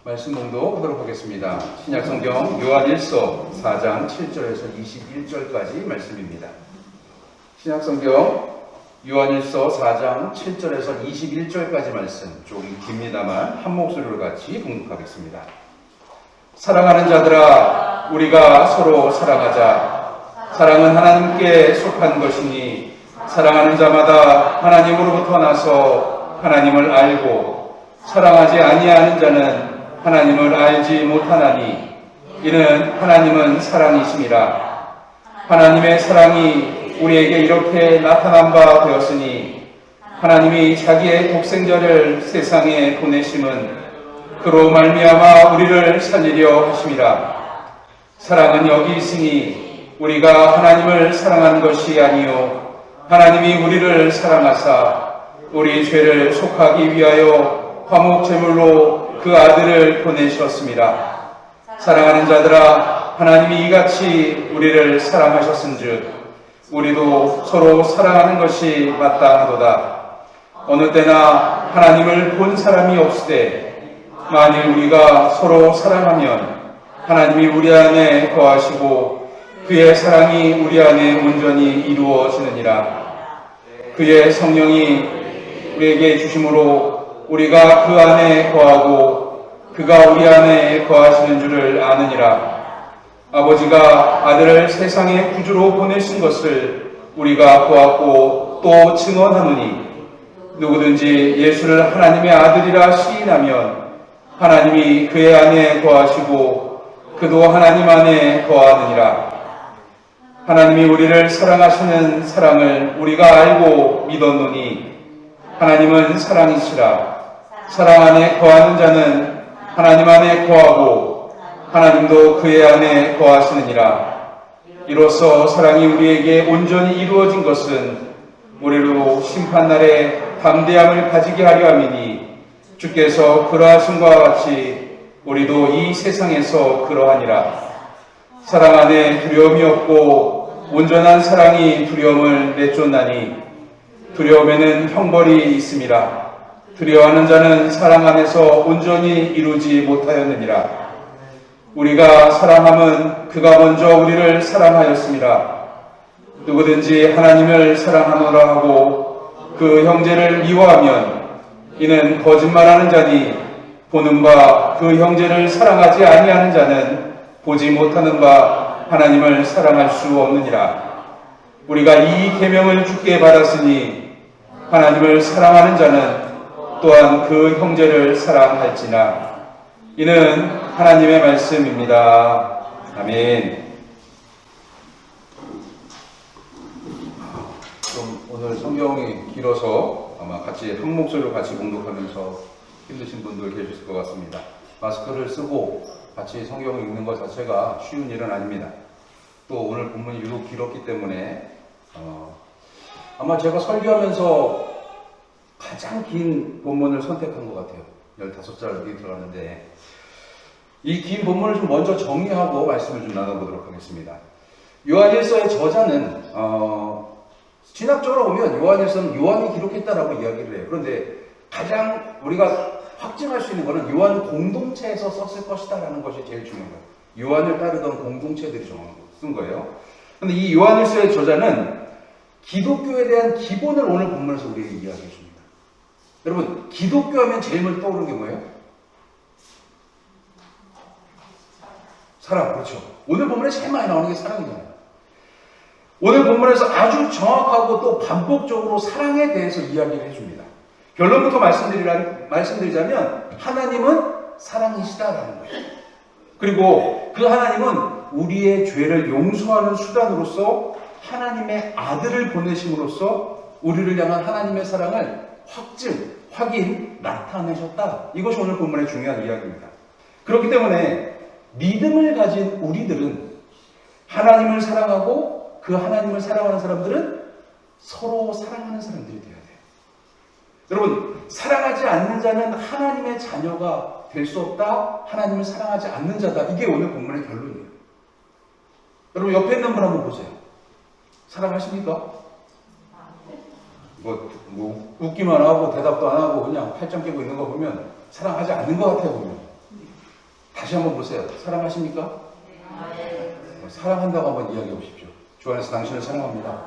말씀 봉독하도록 하겠습니다. 신약성경 요한일서 4장 7절에서 21절까지 말씀입니다. 신약성경 요한일서 4장 7절에서 21절까지 말씀, 조금 깁니다만 한 목소리로 같이 봉독하겠습니다. 사랑하는 자들아, 우리가 서로 사랑하자. 사랑은 하나님께 속한 것이니 사랑하는 자마다 하나님으로부터 나서 하나님을 알고 사랑하지 아니하는 자는 하나님을 알지 못하나니 이는 하나님은 사랑이심이라. 하나님의 사랑이 우리에게 이렇게 나타난 바 되었으니 하나님이 자기의 독생자를 세상에 보내심은 그로 말미암아 우리를 살리려 하심이라. 사랑은 여기 있으니 우리가 하나님을 사랑한 것이 아니요 하나님이 우리를 사랑하사 우리 죄를 속하기 위하여 화목 제물로 그 아들을 보내셨습니다. 사랑하는 자들아, 하나님이 이같이 우리를 사랑하셨은즉 우리도 서로 사랑하는 것이 마땅하도다. 어느 때나 하나님을 본 사람이 없으되 만일 우리가 서로 사랑하면 하나님이 우리 안에 거하시고 그의 사랑이 우리 안에 온전히 이루어지느니라. 그의 성령이 우리에게 주심으로 우리가 그 안에 거하고 그가 우리 안에 거하시는 줄을 아느니라. 아버지가 아들을 세상의 구주로 보내신 것을 우리가 보았고 또 증언하노니 누구든지 예수를 하나님의 아들이라 시인하면 하나님이 그의 안에 거하시고 그도 하나님 안에 거하느니라. 하나님이 우리를 사랑하시는 사랑을 우리가 알고 믿었노니 하나님은 사랑이시라. 사랑 안에 거하는 자는 하나님 안에 거하고 하나님도 그의 안에 거하시느니라. 이로써 사랑이 우리에게 온전히 이루어진 것은 우리로 심판날에 담대함을 가지게 하려 함이니 주께서 그러하심과 같이 우리도 이 세상에서 그러하니라. 사랑 안에 두려움이 없고 온전한 사랑이 두려움을 내쫓나니 두려움에는 형벌이 있음이라. 두려워하는 자는 사랑 안에서 온전히 이루지 못하였느니라. 우리가 사랑함은 그가 먼저 우리를 사랑하였습니다. 누구든지 하나님을 사랑하노라 하고 그 형제를 미워하면 이는 거짓말하는 자니 보는 바 그 형제를 사랑하지 아니하는 자는 보지 못하는 바 하나님을 사랑할 수 없느니라. 우리가 이 계명을 주께 받았으니 하나님을 사랑하는 자는 또한 그 형제를 사랑할지나. 이는 하나님의 말씀입니다. 아멘. 좀 오늘 성경이 길어서 아마 같이 한 목소리로 같이 공독하면서 힘드신 분들 계실 것 같습니다. 마스크를 쓰고 같이 성경을 읽는 것 자체가 쉬운 일은 아닙니다. 또 오늘 본문이 유독 길었기 때문에 아마 제가 설교하면서 가장 긴 본문을 선택한 것 같아요. 15절이 들어가는데 이 긴 본문을 좀 먼저 정리하고 말씀을 좀 나눠보도록 하겠습니다. 요한일서의 저자는 신학적으로 보면 요한일서는 요한이 기록했다라고 이야기를 해요. 그런데 가장 우리가 확증할 수 있는 것은 요한 공동체에서 썼을 것이다라는 것이 제일 중요한 거예요. 요한을 따르던 공동체들이 쓴 거예요. 그런데 이 요한일서의 저자는 기독교에 대한 기본을 오늘 본문에서 우리에게 이야기해 줍니다. 여러분, 기독교 하면 제일 먼저 떠오르는 게 뭐예요? 사랑, 그렇죠. 오늘 본문에 제일 많이 나오는 게 사랑이잖아요. 오늘 본문에서 아주 정확하고 또 반복적으로 사랑에 대해서 이야기를 해줍니다. 결론부터 말씀드리자면 하나님은 사랑이시다라는 거예요. 그리고 그 하나님은 우리의 죄를 용서하는 수단으로서 하나님의 아들을 보내심으로써 우리를 향한 하나님의 사랑을 확인, 나타내셨다. 이것이 오늘 본문의 중요한 이야기입니다. 그렇기 때문에 믿음을 가진 우리들은 하나님을 사랑하고 그 하나님을 사랑하는 사람들은 서로 사랑하는 사람들이 되어야 돼요. 여러분, 사랑하지 않는 자는 하나님의 자녀가 될 수 없다. 하나님을 사랑하지 않는 자다. 이게 오늘 본문의 결론이에요. 여러분, 옆에 있는 분 한번 보세요. 사랑하십니까? 웃기만 하고 대답도 안 하고 그냥 팔짱 끼고 있는 거 보면 사랑하지 않는 것 같아요, 보면. 다시 한번 보세요. 사랑하십니까? 사랑한다고 한번 이야기해 보십시오. 주 안에서 당신을 사랑합니다.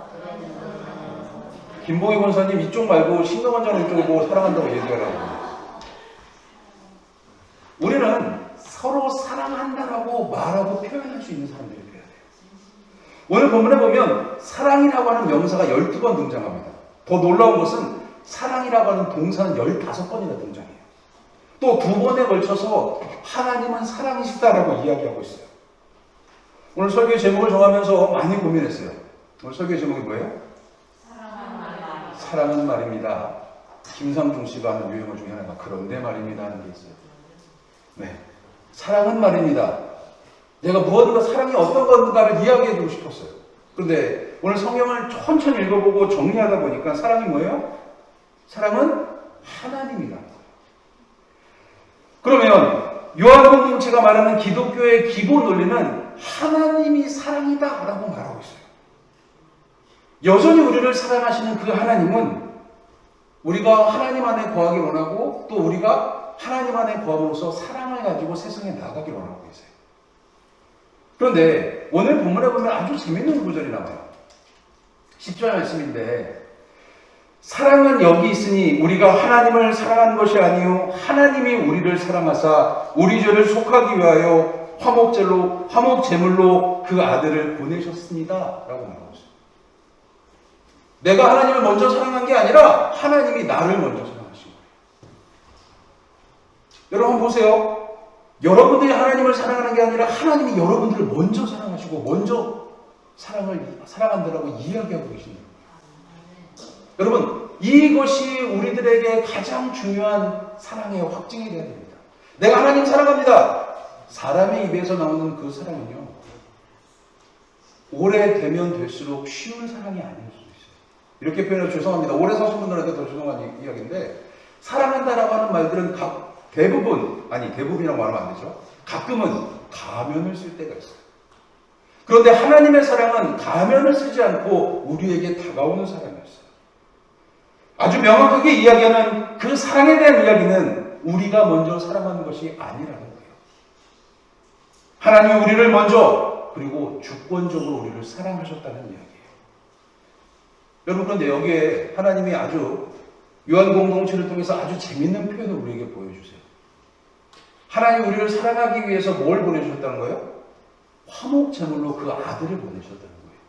김봉희 권사님 이쪽 말고 신동원장 이쪽을 보고 사랑한다고 얘기하라고. 우리는 서로 사랑한다라고 말하고 표현할 수 있는 사람들이 돼야 돼요. 오늘 본문에 보면 사랑이라고 하는 명사가 12번 등장합니다. 더 놀라운 것은 사랑이라고 하는 동사는 15번이나 등장해요. 또 2번에 걸쳐서 하나님은 사랑이시다라고 이야기하고 있어요. 오늘 설교의 제목을 정하면서 많이 고민했어요. 오늘 설교의 제목이 뭐예요? 사랑은 말입니다. 김상중 씨가 하는 유행어 중에 하나가 그런데 말입니다 하는 게 있어요. 네, 사랑은 말입니다. 내가 무언가 사랑이 어떤 건가를 이야기해주고 싶었어요. 그런데 오늘 성경을 천천히 읽어보고 정리하다 보니까 사랑이 뭐예요? 사랑은 하나님이다. 그러면 요한 공동체가 말하는 기독교의 기본 논리는 하나님이 사랑이다 라고 말하고 있어요. 여전히 우리를 사랑하시는 그 하나님은 우리가 하나님 안에 거하기 원하고 또 우리가 하나님 안에 거함으로써 사랑을 가지고 세상에 나가기 원하고 계세요. 그런데 오늘 본문에 보면 아주 재밌는 구절이 나와요. 10절 말씀인데 사랑은 여기 있으니 우리가 하나님을 사랑하는 것이 아니요 하나님이 우리를 사랑하사 우리 죄를 속하기 위하여 화목제물로 그 아들을 보내셨습니다 라고 말하고 있어요. 내가 하나님을 먼저 사랑한 게 아니라 하나님이 나를 먼저 사랑하신 거예요. 여러분 보세요. 여러분들이 하나님을 사랑하는 게 아니라 하나님이 여러분들을 먼저 사랑하시고 먼저 사랑한다라고 이야기하고 계십니다. 여러분 이것이 우리들에게 가장 중요한 사랑의 확증이 되어야 됩니다. 내가 하나님 사랑합니다. 사람의 입에서 나오는 그 사랑은요 오래되면 될수록 쉬운 사랑이 아닐 수도 있어요. 이렇게 표현해서 죄송합니다. 오래 사신 분들한테 더 죄송한 이야기인데 사랑한다라고 하는 말들은 대부분이라고 말하면 안 되죠. 가끔은 가면을 쓸 때가 있어요. 그런데 하나님의 사랑은 가면을 쓰지 않고 우리에게 다가오는 사랑이었어요. 아주 명확하게 이야기하는 그 사랑에 대한 이야기는 우리가 먼저 사랑하는 것이 아니라는 거예요. 하나님이 우리를 먼저 그리고 주권적으로 우리를 사랑하셨다는 이야기예요. 여러분 그런데 여기에 하나님이 아주 요한 공동체를 통해서 아주 재밌는 표현을 우리에게 보여주세요. 하나님이 우리를 사랑하기 위해서 뭘 보내주셨다는 거예요? 화목제물로 그 아들을 보내셨다는 거예요.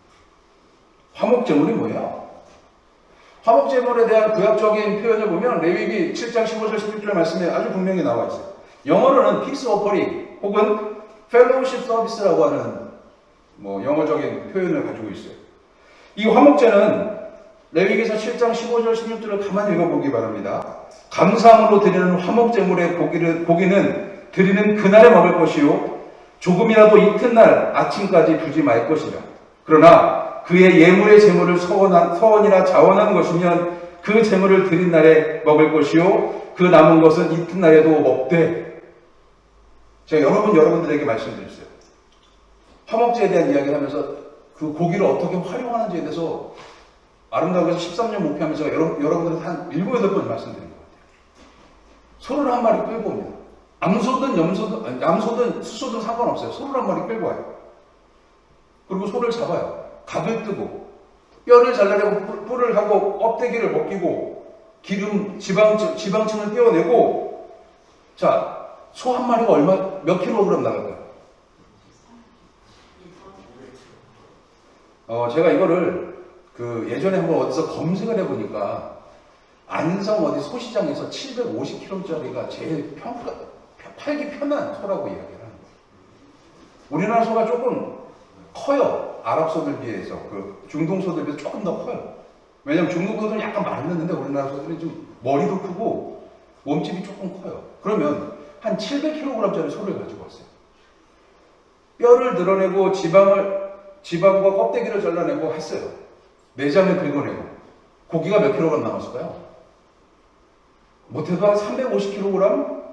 화목제물이 뭐예요? 화목제물에 대한 구약적인 표현을 보면 레위기 7장 15절 16절 말씀에 아주 분명히 나와 있어요. 영어로는 peace offering 혹은 fellowship service라고 하는 영어적인 표현을 가지고 있어요. 이 화목제는 레위기서 7장 15절 16절을 가만히 읽어보기 바랍니다. 감사함으로 드리는 화목제물의 고기는 드리는 그날에 먹을 것이요 조금이라도 이튿날 아침까지 두지 말 것이라. 그러나 그의 예물의 제물을 서원이나 자원한 것이면 그 제물을 드린 날에 먹을 것이요 그 남은 것은 이튿날에도 먹되. 제가 여러분들에게 말씀드렸어요. 화목제에 대한 이야기를 하면서 그 고기를 어떻게 활용하는지에 대해서 아름다운 것을 13년 목표하면서 여러분들한테 한 7, 8번 말씀드린 것 같아요. 소를 한 마리 끌고 옵니다. 암소든 양소든 수소든 상관없어요. 소를 한 마리 끌고 와요. 그리고 소를 잡아요. 각을 뜨고 뼈를 잘라내고 뿔을 하고 껍데기를 벗기고 기름 지방층을 떼어내고 자 소 한 마리가 몇 킬로그램 나갈까요? 제가 이거를 예전에 한번 어디서 검색을 해보니까 안성 어디 소시장에서 750kg짜리가 제일 팔기 편한 소라고 이야기를 하는 거예요. 우리나라 소가 조금 커요. 아랍 소들 비해서 중동 소들 비해서 조금 더 커요. 왜냐하면 중동 소들은 약간 말랐는데 우리나라 소들은 좀 머리도 크고 몸집이 조금 커요. 그러면 한 700kg짜리 소를 가지고 왔어요. 뼈를 드러내고 지방과 껍데기를 잘라내고 했어요. 내장을 긁어내고 고기가 몇 킬로그램 남았을까요? 못해도 한 350kg?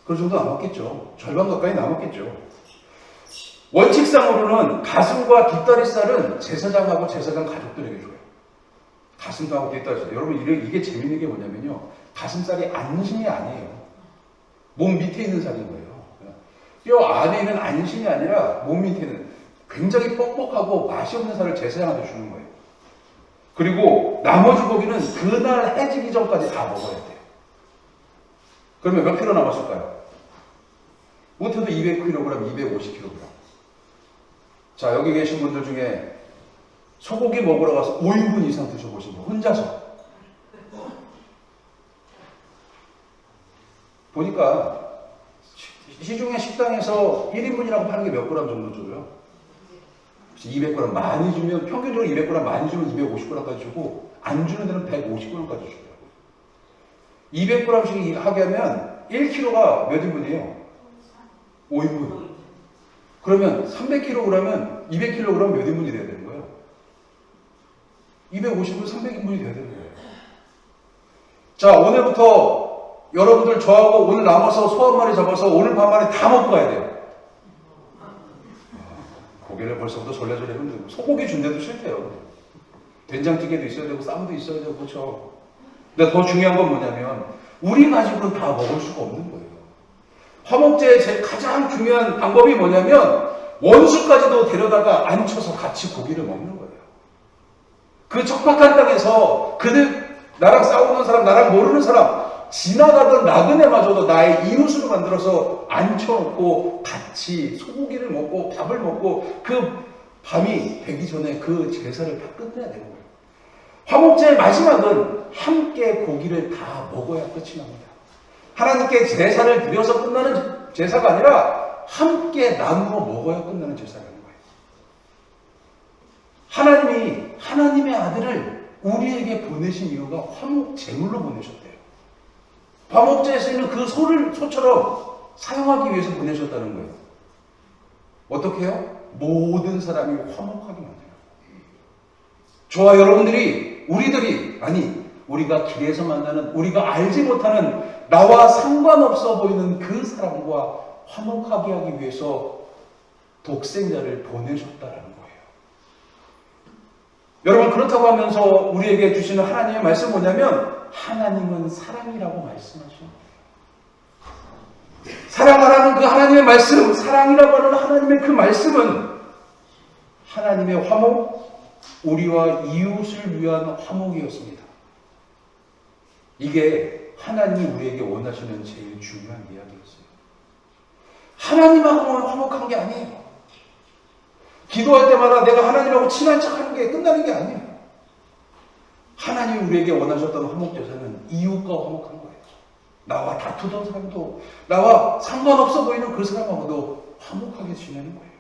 그 정도 남았겠죠. 절반 가까이 남았겠죠. 원칙상으로는 가슴과 뒷다리살은 제사장하고 제사장 가족들에게 줘요. 가슴하고 뒷다리살. 여러분 이게 재밌는 게 뭐냐면요. 가슴살이 안심이 아니에요. 몸 밑에 있는 살인 거예요. 뼈 안에 있는 안심이 아니라 몸 밑에는 굉장히 뻑뻑하고 맛이 없는 살을 제사장한테 주는 거예요. 그리고 나머지 고기는 그날 해지기 전까지 다 먹어야 돼요. 그러면 몇 킬로 남았을까요? 못해도 200kg, 250kg. 자, 여기 계신 분들 중에 소고기 먹으러 가서 5인분 이상 드셔보신 분, 혼자서. 보니까 시중에 식당에서 1인분이라고 파는 게 몇 그램 정도 줘요? 200g 많이 주면, 평균적으로 200g 많이 주면 250g까지 주고, 안 주는 데는 150g까지 주더라고요. 200g씩 하게 하면 1kg가 몇 인분이에요? 5인분. 그러면 300kg면 200kg 몇 인분이 돼야 되는 거예요? 250은 300인분이 돼야 되는 거예요. 자, 오늘부터 여러분들 저하고 오늘 남아서 소 한 마리 잡아서 오늘 밤만에 다 먹고 가야 돼요. 고기를 벌써부터 절레절레 흔들고, 소고기 준대도 싫대요. 된장찌개도 있어야 되고 쌈도 있어야 되고, 그렇죠. 근데 더 중요한 건 뭐냐면 우리 가족은 다 먹을 수가 없는 거예요. 화목제의 제 가장 중요한 방법이 뭐냐면 원수까지도 데려다가 앉혀서 같이 고기를 먹는 거예요. 그 척박한 땅에서 그들, 나랑 싸우는 사람, 나랑 모르는 사람, 지나가던 나그네마저도 나의 이웃으로 만들어서 앉혀놓고 같이 소고기를 먹고 밥을 먹고 그 밤이 되기 전에 그 제사를 다 끝내야 되는 거예요. 화목제의 마지막은 함께 고기를 다 먹어야 끝이 납니다. 하나님께 제사를 드려서 끝나는 제사가 아니라 함께 나누어 먹어야 끝나는 제사라는 거예요. 하나님이 하나님의 아들을 우리에게 보내신 이유가 화목 제물로 보내셨대요. 화목제에 쓰이는 그 소처럼 사용하기 위해서 보내셨다는 거예요. 어떻게 해요? 모든 사람이 화목하게 만들어요. 저와 여러분들이, 우리가 길에서 만나는, 우리가 알지 못하는 나와 상관없어 보이는 그 사람과 화목하게 하기 위해서 독생자를 보내셨다라는 거예요. 여러분, 그렇다고 하면서 우리에게 주시는 하나님의 말씀은 뭐냐면 하나님은 사랑이라고 말씀하십니다. 사랑하라는 그 하나님의 말씀, 사랑이라고 하는 하나님의 그 말씀은 하나님의 화목, 우리와 이웃을 위한 화목이었습니다. 이게 하나님이 우리에게 원하시는 제일 중요한 이야기였어요. 하나님하고만 화목한 게 아니에요. 기도할 때마다 내가 하나님하고 친한 척하는 게 끝나는 게 아니에요. 하나님이 우리에게 원하셨던 화목제사는 이웃과 화목한 거예요. 나와 다투던 사람도, 나와 상관없어 보이는 그 사람하고도 화목하게 지내는 거예요.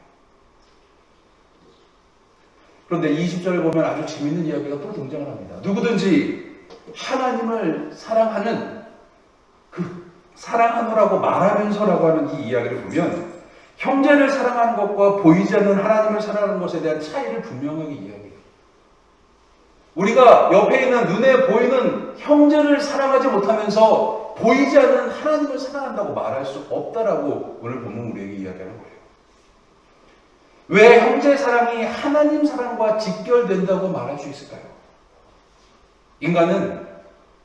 그런데 20절을 보면 아주 재밌는 이야기가 또 등장을 합니다. 누구든지 하나님을 사랑하는, 사랑하노라고 말하면서라고 하는 이 이야기를 보면 형제를 사랑하는 것과 보이지 않는 하나님을 사랑하는 것에 대한 차이를 분명하게 이야기해요. 우리가 옆에 있는 눈에 보이는 형제를 사랑하지 못하면서 보이지 않는 하나님을 사랑한다고 말할 수 없다라고 오늘 본문 우리에게 이야기하는 거예요. 왜 형제 사랑이 하나님 사랑과 직결된다고 말할 수 있을까요? 인간은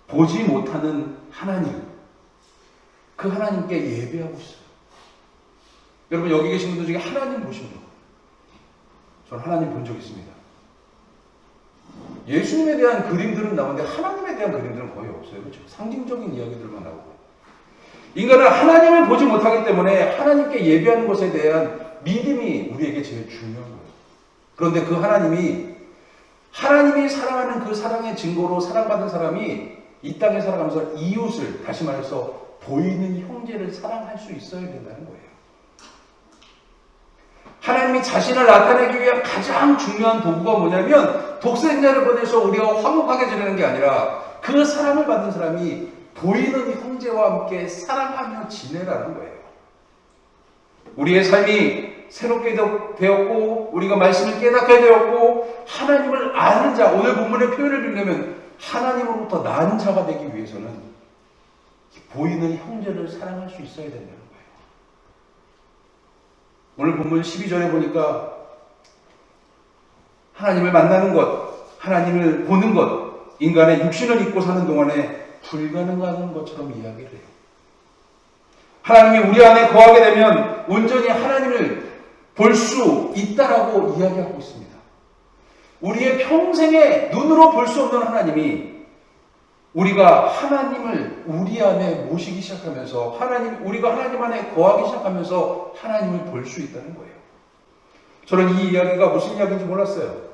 보지 못하는 하나님, 그 하나님께 예배하고 있어요. 여러분, 여기 계신 분들 중에 하나님 보신 분, 저는 하나님 본 적 있습니다. 예수님에 대한 그림들은 나오는데 하나님에 대한 그림들은 거의 없어요. 그렇죠? 상징적인 이야기들만 나오고. 인간은 하나님을 보지 못하기 때문에 하나님께 예배하는 것에 대한 믿음이 우리에게 제일 중요한 거예요. 그런데 그 하나님이 사랑하는 그 사랑의 증거로 사랑받은 사람이 이 땅에 살아가면서 이웃을, 다시 말해서 보이는 형제를 사랑할 수 있어야 된다는 거예요. 하나님이 자신을 나타내기 위한 가장 중요한 도구가 뭐냐면 독생자를 보내서 우리가 화목하게 지내는 게 아니라 그 사랑을 받은 사람이 보이는 형제와 함께 사랑하며 지내라는 거예요. 우리의 삶이 새롭게 되었고 우리가 말씀을 깨닫게 되었고 하나님을 아는 자, 오늘 본문의 표현을 빌려면 하나님으로부터 난 자가 되기 위해서는 보이는 형제를 사랑할 수 있어야 된다는 거예요. 오늘 본문 12절에 보니까 하나님을 만나는 것, 하나님을 보는 것, 인간의 육신을 입고 사는 동안에 불가능한 것처럼 이야기를 해요. 하나님이 우리 안에 거하게 되면 온전히 하나님을 볼 수 있다라고 이야기하고 있습니다. 우리의 평생에 눈으로 볼 수 없는 하나님이 우리가 하나님을 우리 안에 모시기 시작하면서 우리가 하나님 안에 거하기 시작하면서 하나님을 볼 수 있다는 거예요. 저는 이 이야기가 무슨 이야기인지 몰랐어요.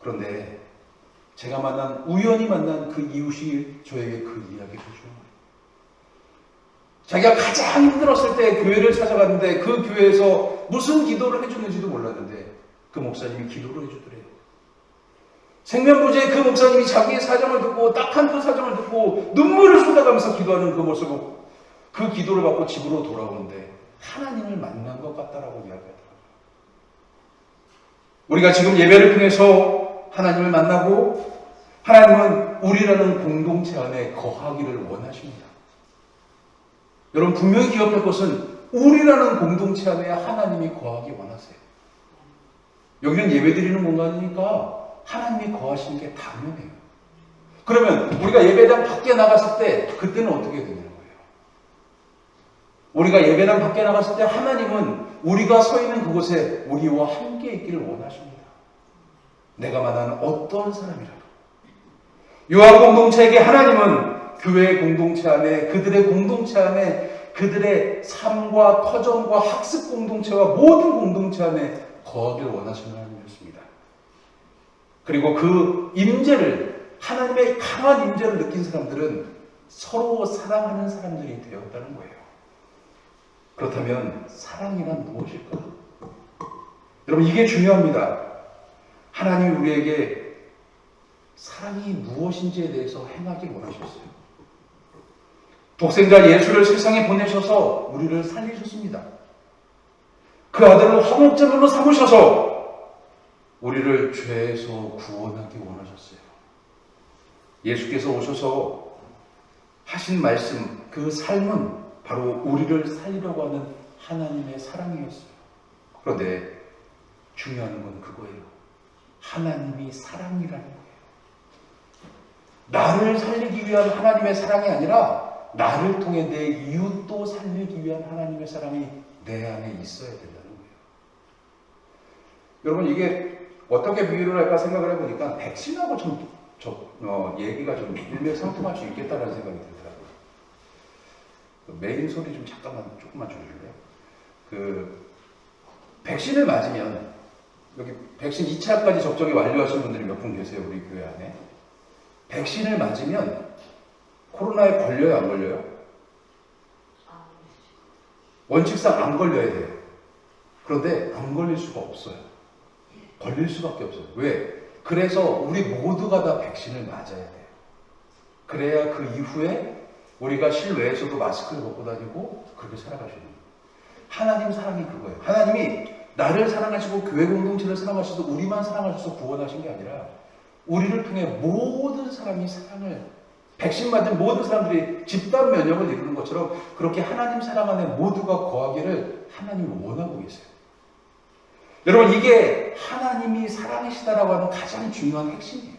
그런데 제가 우연히 만난 그 이웃이 저에게 그 이야기를 해주는 거예요. 자기가 가장 힘들었을 때 교회를 찾아갔는데 그 교회에서 무슨 기도를 해줬는지도 몰랐는데 그 목사님이 기도를 해주더래요. 생명부지의 그 목사님이 자기의 사정을 듣고 딱한 그 사정을 듣고 눈물을 쏟아가면서 기도하는 그 모습을 그 기도를 받고 집으로 돌아오는데 하나님을 만난 것 같다라고 이야기하더라고요. 우리가 지금 예배를 통해서 하나님을 만나고 하나님은 우리라는 공동체 안에 거하기를 원하십니다. 여러분 분명히 기억할 것은 우리라는 공동체 안에 하나님이 거하기 원하세요. 여기는 예배드리는 공간이니까 하나님이 거하시는 게 당연해요. 그러면 우리가 예배당 밖에 나갔을 때 그때는 어떻게 되는 거예요? 우리가 예배당 밖에 나갔을 때 하나님은 우리가 서 있는 그곳에 우리와 함께 있기를 원하십니다. 내가 만난 어떤 사람이라도. 요한 공동체에게 하나님은 교회 공동체 안에 그들의 공동체 안에 그들의 삶과 터전과 학습 공동체와 모든 공동체 안에 거하기를 원하시는 하나님이었습니다. 그리고 그 임재를 하나님의 강한 임재를 느낀 사람들은 서로 사랑하는 사람들이 되었다는 거예요. 그렇다면 사랑이란 무엇일까? 여러분 이게 중요합니다. 하나님이 우리에게 사랑이 무엇인지에 대해서 행하기 원하셨어요. 독생자 예수를 세상에 보내셔서 우리를 살리셨습니다. 그 아들을 화목제물로 삼으셔서 우리를 죄에서 구원하기 원하셨어요. 예수께서 오셔서 하신 말씀, 그 삶은 바로 우리를 살리려고 하는 하나님의 사랑이었어요. 그런데 중요한 건 그거예요. 하나님이 사랑이라는 거예요. 나를 살리기 위한 하나님의 사랑이 아니라 나를 통해 내 이웃도 살리기 위한 하나님의 사랑이 내 안에 있어야 된다는 거예요. 여러분 이게 어떻게 비유를 할까 생각을 해보니까 백신하고 얘기가 좀 일맥상통할 수 있겠다라는 생각이 들더라고요. 메인 소리 좀 조금만 줄여줄래요? 백신을 맞으면 여기 백신 2차까지 접종이 완료하신 분들이 몇 분 계세요, 우리 교회 안에. 백신을 맞으면 코로나에 걸려요, 안 걸려요? 원칙상 안 걸려야 돼요. 그런데 안 걸릴 수가 없어요. 걸릴 수밖에 없어요. 왜? 그래서 우리 모두가 다 백신을 맞아야 돼요. 그래야 그 이후에 우리가 실외에서도 마스크를 벗고 다니고 그렇게 살아가셔야 돼요. 하나님 사랑이 그거예요. 하나님이 나를 사랑하시고 교회 공동체를 사랑하셔서 우리만 사랑하셔서 구원하신 게 아니라 우리를 통해 모든 사람이 사랑을 백신 맞은 모든 사람들이 집단 면역을 이루는 것처럼 그렇게 하나님 사랑 안에 모두가 거하기를 하나님이 원하고 계세요. 여러분 이게 하나님이 사랑이시다라고 하는 가장 중요한 핵심이에요.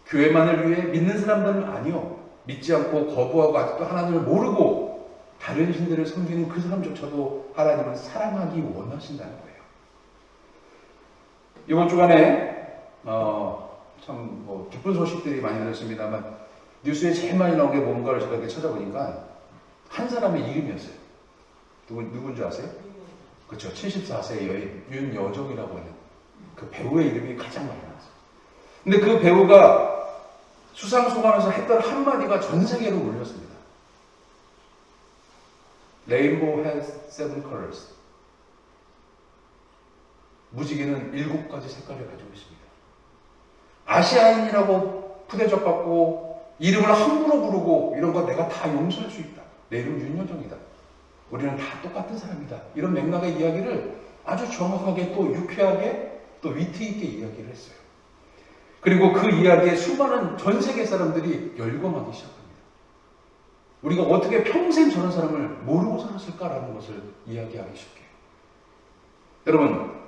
교회만을 위해 믿는 사람들은 아니요. 믿지 않고 거부하고 아직도 하나님을 모르고 다른 신들을 섬기는 그 사람조차도 하나님은 사랑하기 원하신다는 거예요. 이번 주간에 참 기쁜 소식들이 많이 들었습니다만 뉴스에 제일 많이 나온 게 뭔가를 제가 이렇게 찾아보니까 한 사람의 이름이었어요. 누군지 아세요? 그렇죠. 74세 여인 윤여정이라고 하는 그 배우의 이름이 가장 많이 나왔어요. 근데 그 배우가 수상소감에서 했던 한마디가 전 세계로 울렸습니다. Rainbow has 7 colors. 무지개는 7가지 색깔을 가지고 있습니다. 아시아인이라고 푸대접받고 이름을 함부로 부르고 이런 거 내가 다 용서할 수 있다. 내 이름 윤여정이다. 우리는 다 똑같은 사람이다. 이런 맥락의 이야기를 아주 정확하게 또 유쾌하게 또 위트 있게 이야기를 했어요. 그리고 그 이야기에 수많은 전 세계 사람들이 열광하기 시작합니다. 우리가 어떻게 평생 저런 사람을 모르고 살았을까라는 것을 이야기하기 시작해요. 여러분,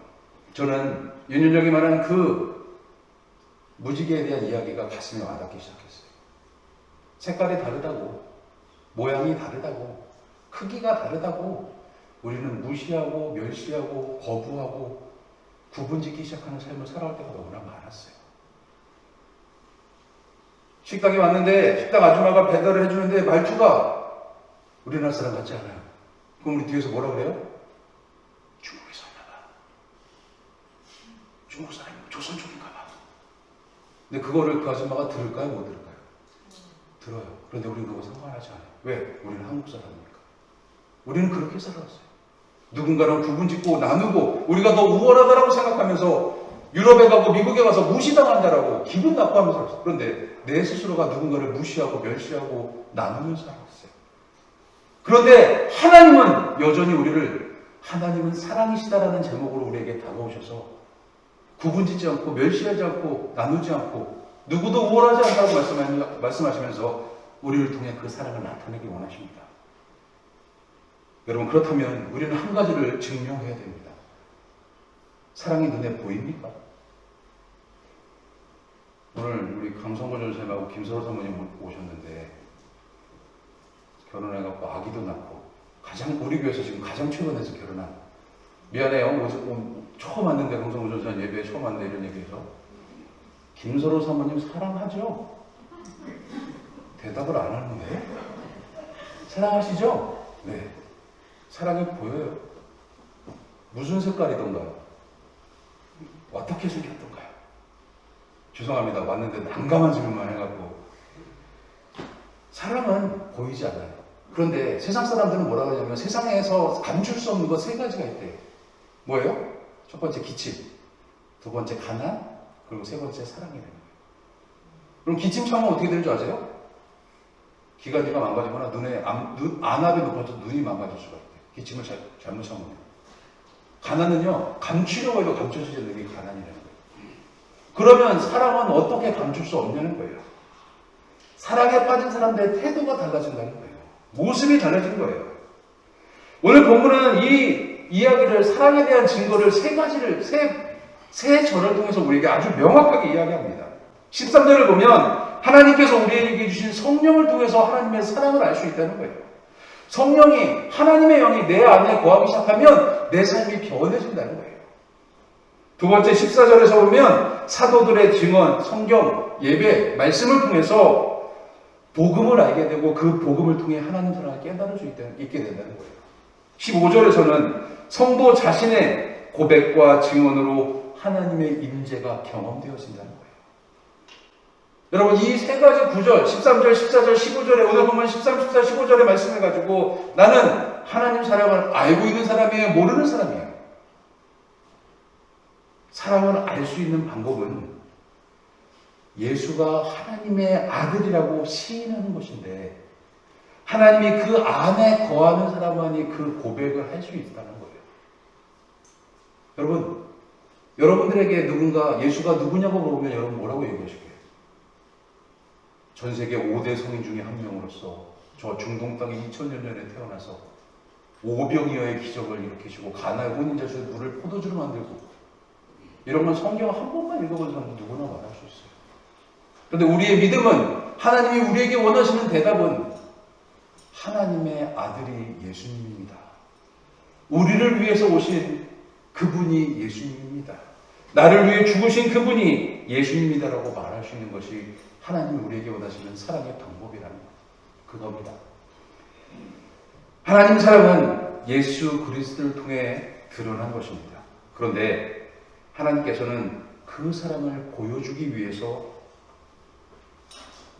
저는 윤여정이 말한 그 무지개에 대한 이야기가 가슴에 와닿기 시작했어요. 색깔이 다르다고, 모양이 다르다고, 크기가 다르다고 우리는 무시하고 멸시하고 거부하고 구분짓기 시작하는 삶을 살아갈 때가 너무나 많았어요. 식당에 왔는데 식당 아줌마가 배달을 해주는데 말투가 우리나라 사람 같지 않아요. 그럼 우리 뒤에서 뭐라 그래요? 중국에서 왔나 봐. 중국 사람이 조선 쪽인가 봐. 근데 그거를 그 아줌마가 들을까요? 못 들을까요? 들어요. 그런데 우리는 그거 상관하지 않아요. 왜? 우리는 한국 사람이니까. 우리는 그렇게 살아왔어요. 누군가랑 구분짓고 나누고 우리가 더 우월하다라고 생각하면서 유럽에 가고 미국에 가서 무시당한다라고 기분 나빠하면서 살았어요. 그런데 내 스스로가 누군가를 무시하고 멸시하고 나누면서 살았어요. 그런데 하나님은 여전히 우리를 하나님은 사랑이시다라는 제목으로 우리에게 다가오셔서 구분짓지 않고 멸시하지 않고 나누지 않고 누구도 우월하지 않다고 말씀하시면서 우리를 통해 그 사랑을 나타내기 원하십니다. 여러분, 그렇다면 우리는 한 가지를 증명해야 됩니다. 사랑이 눈에 보입니까? 오늘 우리 강성호 전사님하고 김서로 사모님 오셨는데 결혼해갖고 아기도 낳고 우리 교회에서 지금 가장 최근에서 결혼한, 미안해요. 처음 왔는데 강성호 전사님 예배에 처음 왔는데 이런 얘기해서 김서로 사모님 사랑하죠? 대답을 안 하는데 사랑하시죠? 네. 사랑이 보여요. 무슨 색깔이던가요? 어떻게 생겼던가요? 죄송합니다. 왔는데 난감한 질문만 해갖고. 사랑은 보이지 않아요. 그런데 세상 사람들은 뭐라고 하냐면 세상에서 감출 수 없는 것 세 가지가 있대요. 뭐예요? 첫 번째 기침, 두 번째 가난, 그리고 세 번째 사랑이라는 거예요. 그럼 기침 참으면 어떻게 되는 줄 아세요? 기관지가 망가지거나 안압이 높아서 눈이 망가질 수가 있대요. 기침을 잘못 참으면. 가난은요, 감추려고 해도 감춰지지 않는 게 가난이라는 거예요. 그러면 사랑은 어떻게 감출 수 없냐는 거예요. 사랑에 빠진 사람들의 태도가 달라진다는 거예요. 모습이 달라지는 거예요. 오늘 본문은 이 이야기를, 사랑에 대한 증거를 세 절을 통해서 우리에게 아주 명확하게 이야기합니다. 13절을 보면 하나님께서 우리에게 주신 성령을 통해서 하나님의 사랑을 알 수 있다는 거예요. 성령이, 하나님의 영이 내 안에 거하기 시작하면 내 삶이 변해진다는 거예요. 두 번째 14절에서 보면 사도들의 증언, 성경, 예배, 말씀을 통해서 복음을 알게 되고 그 복음을 통해 하나님 사랑을 깨달을 수 있게 된다는 거예요. 15절에서는 성도 자신의 고백과 증언으로 하나님의 임재가 경험되어진다는 거예요. 여러분, 이 세 가지 구절, 13절, 14절, 15절에 오늘 보면 13, 14, 15절의 말씀을 가지고 나는 하나님 사랑을 알고 있는 사람이에요? 모르는 사람이에요? 사랑을 알 수 있는 방법은 예수가 하나님의 아들이라고 시인하는 것인데 하나님이 그 안에 거하는 사람만이 그 고백을 할 수 있다는 거예요. 여러분, 여러분들에게 누군가 예수가 누구냐고 물어보면 여러분 뭐라고 얘기하실게요? 전 세계 5대 성인 중에 한 명으로서 저 중동 땅에 2000년 전에 태어나서 오병이어의 기적을 일으키시고 가나의 혼인잔치에 물을 포도주로 만들고, 이런 건 성경 한 번만 읽어본 사람은 누구나 말할 수 있어요. 그런데 우리의 믿음은, 하나님이 우리에게 원하시는 대답은 하나님의 아들이 예수님입니다. 우리를 위해서 오신 그분이 예수님입니다. 나를 위해 죽으신 그분이 예수님이다라고 말할 수 있는 것이 하나님이 우리에게 원하시는 사랑의 방법이라는 그겁니다. 하나님 사랑은 예수 그리스도를 통해 드러난 것입니다. 그런데 하나님께서는 그 사랑을 보여주기 위해서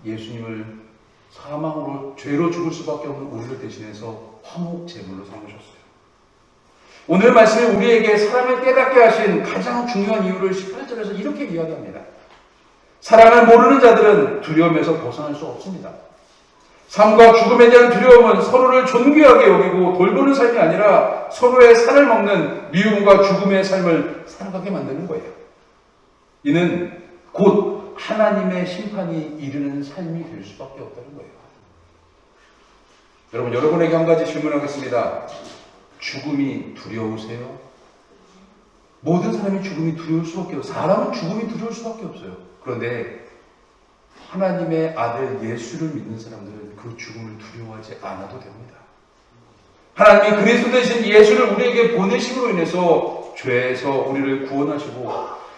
예수님을 사망으로, 죄로 죽을 수밖에 없는 우리를 대신해서 화목 제물로 삼으셨어요. 오늘 말씀이 우리에게 사랑을 깨닫게 하신 가장 중요한 이유를 18절에서 이렇게 이야기합니다. 사랑을 모르는 자들은 두려움에서 벗어날 수 없습니다. 삶과 죽음에 대한 두려움은 서로를 존귀하게 여기고 돌보는 삶이 아니라 서로의 살을 먹는 미움과 죽음의 삶을 살아가게 만드는 거예요. 이는 곧 하나님의 심판이 이르는 삶이 될 수밖에 없다는 거예요. 여러분, 여러분에게 한 가지 질문하겠습니다. 죽음이 두려우세요? 모든 사람이 죽음이 두려울 수밖에 없어요. 사람은 죽음이 두려울 수밖에 없어요. 그런데 하나님의 아들 예수를 믿는 사람들은 그 죽음을 두려워하지 않아도 됩니다. 하나님이 그리스도 대신 예수를 우리에게 보내심으로 인해서 죄에서 우리를 구원하시고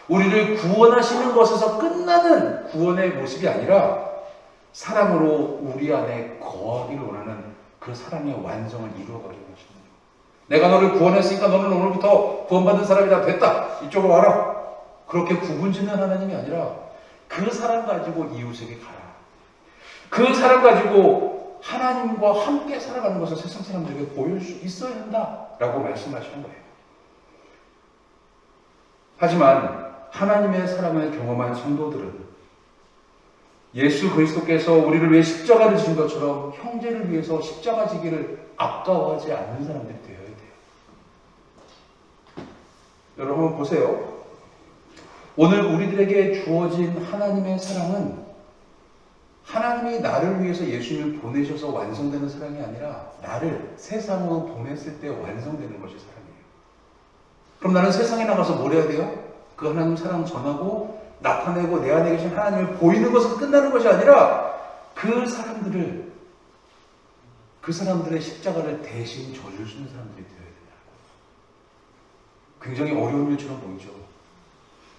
우리를 구원하시는 것에서 끝나는 구원의 모습이 아니라 사랑으로 우리 안에 거하기를 원하는 그 사랑의 완성을 이루어가게 하십니다. 내가 너를 구원했으니까 너는 오늘부터 구원받은 사람이 다 됐다. 이쪽으로 와라. 그렇게 구분짓는 하나님이 아니라 그 사랑 가지고 이웃에게 가라. 그 사랑 가지고 하나님과 함께 살아가는 것을 세상 사람들에게 보일 수 있어야 한다라고 말씀하시는 거예요. 하지만 하나님의 사랑을 경험한 성도들은 예수 그리스도께서 우리를 위해 십자가를 지신 것처럼 형제를 위해서 십자가 지기를 아까워하지 않는 사람들이 되어야 돼요. 여러분 보세요. 오늘 우리들에게 주어진 하나님의 사랑은 하나님이 나를 위해서 예수님을 보내셔서 완성되는 사랑이 아니라 나를 세상으로 보냈을 때 완성되는 것이 사랑이에요. 그럼 나는 세상에 나가서 뭘 해야 돼요? 그 하나님 사랑 전하고 나타내고 내 안에 계신 하나님을 보이는 것은 끝나는 것이 아니라 그 사람들의 십자가를 대신 져줄 수 있는 사람들이 되어야 된다. 굉장히 어려운 일처럼 보이죠.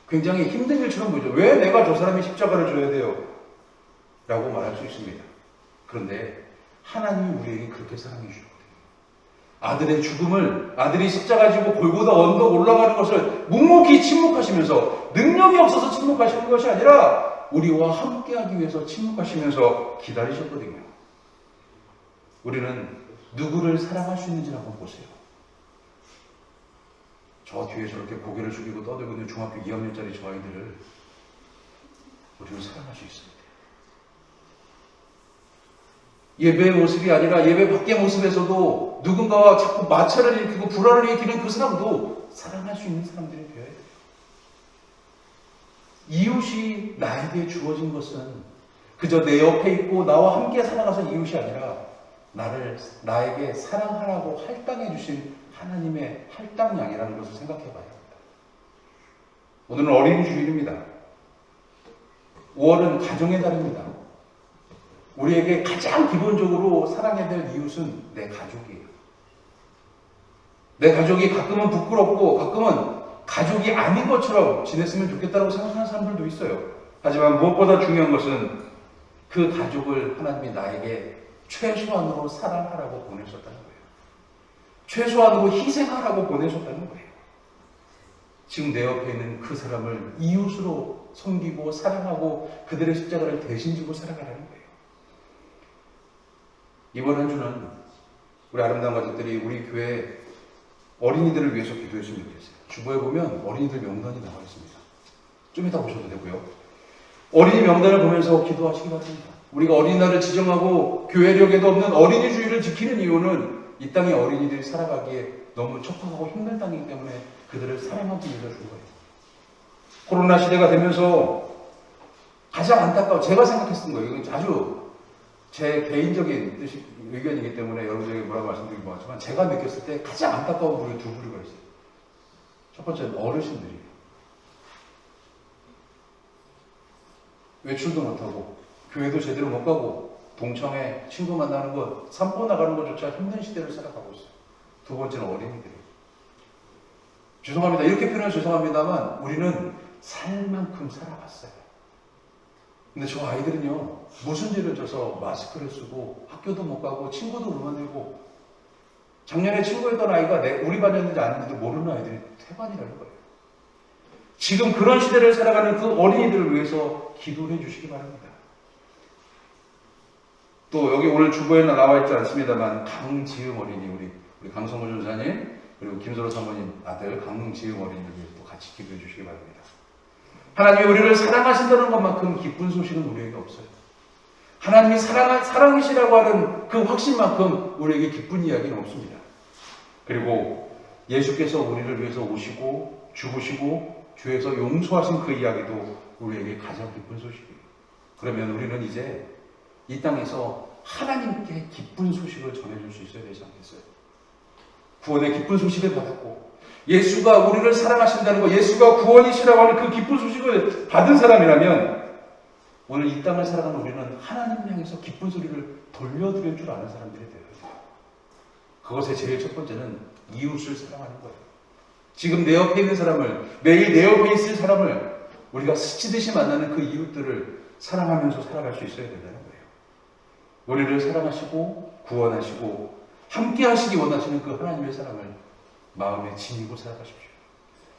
굉장히 힘든 일처럼 보이죠. 왜 내가 저 사람이 십자가를 져야 돼요? 라고 말할 수 있습니다. 그런데 하나님이 우리에게 그렇게 사랑해 주셨거든요. 아들의 죽음을, 아들이 십자가 지고 골고다 언덕 올라가는 것을 묵묵히 침묵하시면서 능력이 없어서 침묵하시는 것이 아니라 우리와 함께하기 위해서 침묵하시면서 기다리셨거든요. 우리는 누구를 사랑할 수 있는지 한번 보세요. 저 뒤에 저렇게 고개를 숙이고 떠들고 있는 중학교 2학년짜리 저 아이들을 우리는 사랑할 수 있습니다. 예배의 모습이 아니라 예배 밖의 모습에서도 누군가와 자꾸 마찰을 일으키고 불화를 일으키는 그 사람도 사랑할 수 있는 사람들이 되어야 돼요. 이웃이 나에게 주어진 것은 그저 내 옆에 있고 나와 함께 살아가서 이웃이 아니라 나에게 사랑하라고 할당해 주신 하나님의 할당량이라는 것을 생각해 봐야 합니다. 오늘은 어린이 주일입니다. 5월은 가정의 달입니다. 우리에게 가장 기본적으로 사랑해야 될 이웃은 내 가족이에요. 내 가족이 가끔은 부끄럽고 가끔은 가족이 아닌 것처럼 지냈으면 좋겠다고 생각하는 사람들도 있어요. 하지만 무엇보다 중요한 것은 그 가족을 하나님이 나에게 최소한으로 사랑하라고 보내셨다는 거예요. 최소한으로 희생하라고 보내셨다는 거예요. 지금 내 옆에 있는 그 사람을 이웃으로 섬기고 사랑하고 그들의 십자가를 대신 지고 살아가라는 거예요. 이번 한 주는 우리 아름다운 가족들이 우리 교회 어린이들을 위해서 기도했으면 좋겠어요. 주보에 보면 어린이들 명단이 나와 있습니다. 좀 이따 보셔도 되고요. 어린이 명단을 보면서 기도하시기 바랍니다. 우리가 어린이날을 지정하고 교회력에도 없는 어린이 주의를 지키는 이유는 이 땅의 어린이들이 살아가기에 너무 척박하고 힘든 땅이기 때문에 그들을 사랑하기 위해서 준 거예요. 코로나 시대가 되면서 가장 안타까워 제가 생각했던 거예요. 이건 아주 제 개인적인 의견이기 때문에 여러분들에게 뭐라고 말씀드리기 뭐하지만 제가 느꼈을 때 가장 안타까운 부류 두 부류가 있어요. 첫 번째는 어르신들이에요. 외출도 못하고 교회도 제대로 못 가고 동창회 친구 만나는 것 산보 나가는 것조차 힘든 시대를 살아가고 있어요. 두 번째는 어린이들이에요. 죄송합니다. 이렇게 표현해서 죄송합니다만 우리는 살 만큼 살아갔어요. 근데 저 아이들은요, 무슨 죄를 져서 마스크를 쓰고 학교도 못 가고 친구도 못 만들고 작년에 친구였던 아이가 우리 반이었는지 아닌지도 모르는 아이들이 태반이라는 거예요. 지금 그런 시대를 살아가는 그 어린이들을 위해서 기도를 해주시기 바랍니다. 또 여기 오늘 주보에는 나와 있지 않습니다만 강지음 어린이 우리 강성호 전사님 그리고 김소로 사모님 아들 강지음 어린이를 위해서 또 같이 기도해 주시기 바랍니다. 하나님이 우리를 사랑하신다는 것만큼 기쁜 소식은 우리에게 없어요. 하나님이 사랑이시라고 하는 그 확신만큼 우리에게 기쁜 이야기는 없습니다. 그리고 예수께서 우리를 위해서 오시고 죽으시고 주에서 용서하신 그 이야기도 우리에게 가장 기쁜 소식이에요. 그러면 우리는 이제 이 땅에서 하나님께 기쁜 소식을 전해줄 수 있어야 되지 않겠어요? 구원의 기쁜 소식을 받았고 예수가 우리를 사랑하신다는 거, 예수가 구원이시라고 하는 그 기쁜 소식을 받은 사람이라면 오늘 이 땅을 살아가는 우리는 하나님 향해서 기쁜 소리를 돌려드릴 줄 아는 사람들이 되어야 돼요. 그것의 제일 첫 번째는 이웃을 사랑하는 거예요. 지금 내 옆에 있는 사람을, 매일 내 옆에 있을 사람을 우리가 스치듯이 만나는 그 이웃들을 사랑하면서 살아갈 수 있어야 된다는 거예요. 우리를 사랑하시고 구원하시고 함께 하시기 원하시는 그 하나님의 사랑을 마음에 지니고 살아가십시오.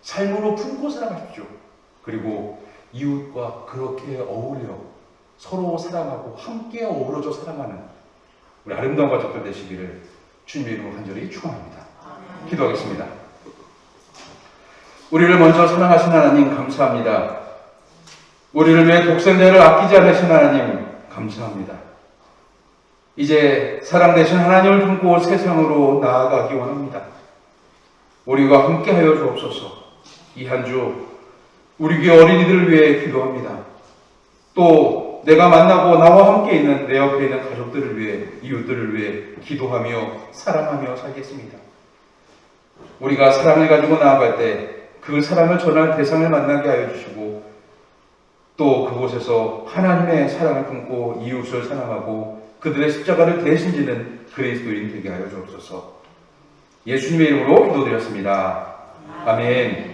삶으로 품고 살아가십시오. 그리고 이웃과 그렇게 어울려 서로 사랑하고 함께 어우러져 살아가는 우리 아름다운 가족들 되시기를 주님의 이름으로 간절히 축원합니다. 기도하겠습니다. 우리를 먼저 사랑하신 하나님 감사합니다. 우리를 위해 독생자를 아끼지 않으신 하나님 감사합니다. 이제 사랑 되신 하나님을 품고 세상으로 나아가기 원합니다. 우리가 함께하여 주옵소서. 이 한 주 우리 교회 어린이들을 위해 기도합니다. 또 내가 만나고 나와 함께 있는 내 옆에 있는 가족들을 위해, 이웃들을 위해 기도하며 사랑하며 살겠습니다. 우리가 사랑을 가지고 나아갈 때 그 사랑을 전할 대상을 만나게 하여 주시고 또 그곳에서 하나님의 사랑을 품고 이웃을 사랑하고 그들의 십자가를 대신 지는 그리스도인 되게 하여 주옵소서. 예수님의 이름으로 기도드렸습니다. 아멘.